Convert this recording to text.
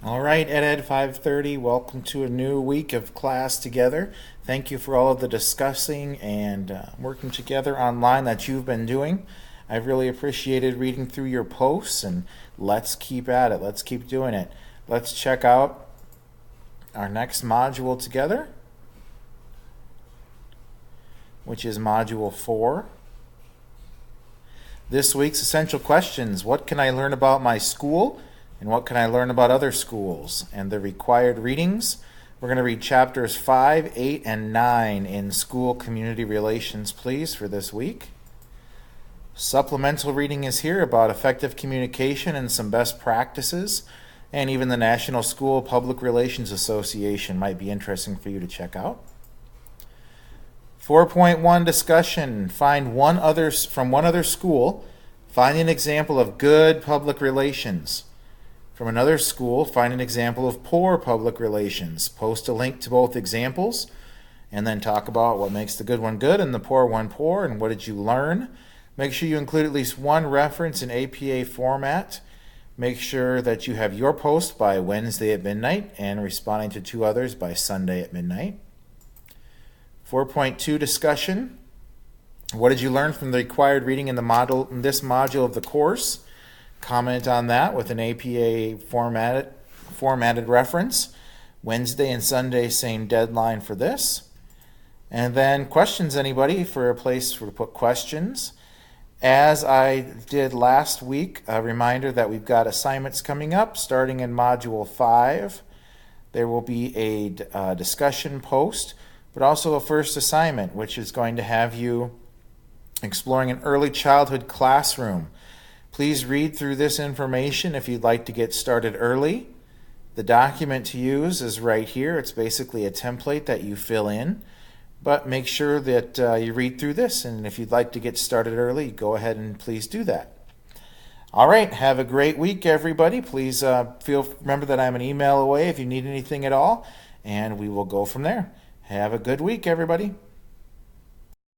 All right, Ed 530, welcome to a new week of class together. Thank you for all of the discussing and working together online that you've been doing. I've really appreciated reading through your posts, and let's keep at it. Let's keep doing it. Let's check out our next module together, which is Module 4. This week's essential questions: what can I learn about my school? And what can I learn about other schools? And the required readings: we're going to read chapters 5, 8, and 9 in School Community Relations, please, for this week. Supplemental reading is here about effective communication and some best practices, and even the National School Public Relations Association might be interesting for you to check out. 4.1 discussion: find one other school. Find an example of good public relations. From another school, find an example of poor public relations. Post a link to both examples, and then talk about what makes the good one good and the poor one poor, and what did you learn. Make sure you include at least one reference in APA format. Make sure that you have your post by Wednesday at midnight and responding to 2 others by Sunday at midnight. 4.2 discussion: what did you learn from the required reading in this module of the course? Comment on that with an APA formatted reference. Wednesday and Sunday, same deadline for this. And then questions, anybody, for a place to put questions. As I did last week, a reminder that we've got assignments coming up starting in Module 5. There will be a discussion post, but also a first assignment, which is going to have you exploring an early childhood classroom. Please read through this information if you'd like to get started early. The document to use is right here. It's basically a template that you fill in, but make sure that you read through this, and if you'd like to get started early, go ahead and please do that. All right, have a great week, everybody. Please remember that I'm an email away if you need anything at all, and we will go from there. Have a good week, everybody.